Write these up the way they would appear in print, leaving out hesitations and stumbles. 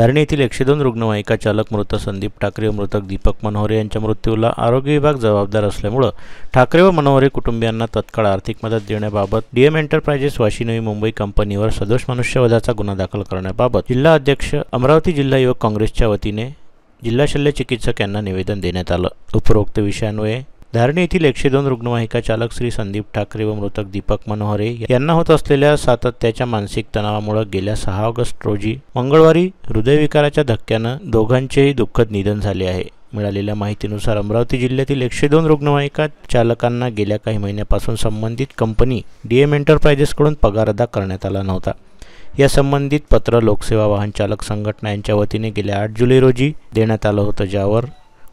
धारणी येथील 102 रुग्णवाहिका चालक मृत संदीप ठाकरे व मृतक दीपक मनोहरे यांच्या मृत्यूला आरोग्य विभाग जबाबदार असल्यामुळे ठाकरे व मनोहरे कुटुंबियांना तत्काळ आर्थिक मदत देण्याबाबत डीएम एंटरप्राइजेस वाशी नवी मुंबई कंपनीवर सदोष मनुष्यवधाचा गुन्हा दाखल करण्याबाबत जिल्हा अध्यक्ष अमरावती जिल्हा युवक काँग्रेसच्या वतीने जिल्हा शल्य चिकित्सक यांना निवेदन देण्यात आलं। उपरोक्त विषयान्वये धारणी येथील 102 रुग्णवाहिका चालक श्री संदीप ठाकरे व मृतक दीपक मनोहरे यांना होत असलेल्या सातत्याच्या मानसिक तणावामुळे गेल्या 6 ऑगस्ट रोजी मंगळवारी हृदयविकाराच्या धक्क्याने दोघांचेही दुःखद निधन झाले आहे। मिळालेल्या माहितीनुसार अमरावती जिल्ह्यातील 102 रुग्णवाहिका चालकांना गेल्या काही महिन्यापासून संबंधित कंपनी डीएम एंटरप्राइजेसकडून पगार अदा करण्यात आला नव्हता। या संबंधित पत्र लोकसेवा वाहन चालक संघटना यांच्या वतीने गेल्या 8 जुलै रोजी देण्यात आलं होतं, ज्यावर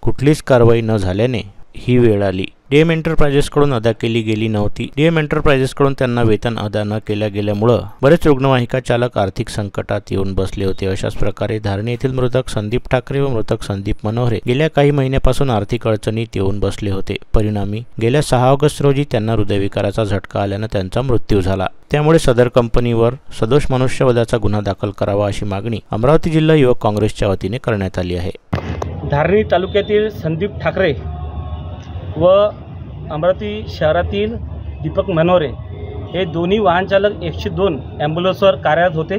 कुठलीच कारवाई न झाल्याने ही वेळ आली। डीएम एंटरप्राइजेसकडून अदा केली गेली नव्हती। डीएम एंटरप्राइजेसकडून त्यांना वेतन अदा न गेल्यामुळे बरेच रुग्णवाहिका चालक आर्थिक संकटात येऊन बसले होते। अशाच प्रकारे धारणी येथील मृतक संदीप ठाकरे व मृतक संदीप मनोहरे गेल्या काही महिन्यापासून आर्थिक अडचणीत येऊन बसले होते। परिणामी गेल्या 6 ऑगस्ट रोजी त्यांना हृदयविकाराचा झटका आल्याने त्यांचा मृत्यू झाला। त्यामुळे सदर कंपनीवर सदोष मनुष्यवधाचा गुन्हा दाखल करावा अशी मागणी अमरावती जिल्हा युवक काँग्रेसच्या वतीने करण्यात आली आहे। धारणी तालुक्यातील संदीप ठाकरे व अमरावती शहरातील दीपक मनोहरे हे दोन्ही वाहन चालक 102 ॲम्ब्युलन्सवर कार्यरत होते।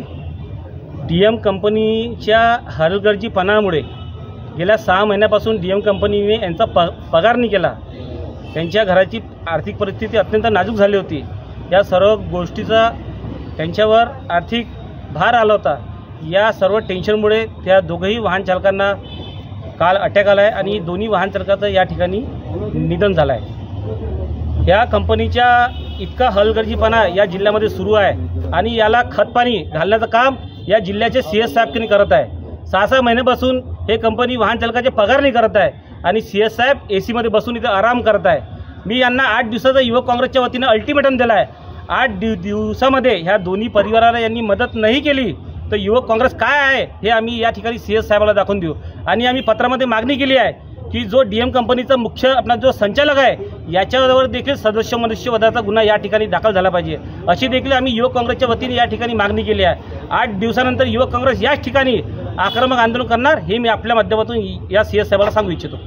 डीएम कंपनीच्या हलगर्जीपणामुळे गेल्या 6 महिन्यापासून डीएम कंपनीने यांचा पगार नाही केला। त्यांच्या घराची आर्थिक परिस्थिती अत्यंत नाजूक झाली होती। या सर्व गोष्टीचा त्यांच्यावर आर्थिक भार आला होता। या सर्व टेन्शनमुळे त्या दोघंही वाहन चालकांना काल अटॅक आला आहे आणि दोन्ही वाहन चालकाचं या ठिकाणी निधन झालं आहे। या कंपनीच्या इतका हलगर्जीपणा या जिल्ह्यामध्ये सुरू आहे आणि याला खतपाणी घालण्याचं काम या जिल्ह्याचे CS साहेब करत आहे। 6 महिन्यापासून हे कंपनी वाहन चालकाचे पगार नाही करत आहे आणि CS साहेब AC मध्ये बसून इथं आराम करत आहे। मी यांना 8 दिवसाचा युवक काँग्रेसच्या वतीने अल्टिमेटम दिला आहे। 8 दिवसामध्ये ह्या दोन्ही परिवाराला यांनी मदत नाही केली तर युवक काँग्रेस काय आहे हे आम्ही या ठिकाणी CS साहेबाला दाखवून देऊ। आणि आम्ही पत्रामध्ये मागणी केली आहे की जो डीएम कंपनीचा मुख्य आपला जो संचालक आहे याच्यावर देखील सदस्य मनुष्यवधाचा गुन्हा या ठिकाणी दाखल झाला पाहिजे, अशी देखील आम्ही युवक काँग्रेसच्या वतीने या ठिकाणी मागणी केली आहे। 8 दिवसानंतर युवक काँग्रेस याच ठिकाणी आक्रमक आंदोलन करणार हे मी आपल्या माध्यमातून या CS साहेबाला सांगू इच्छितो।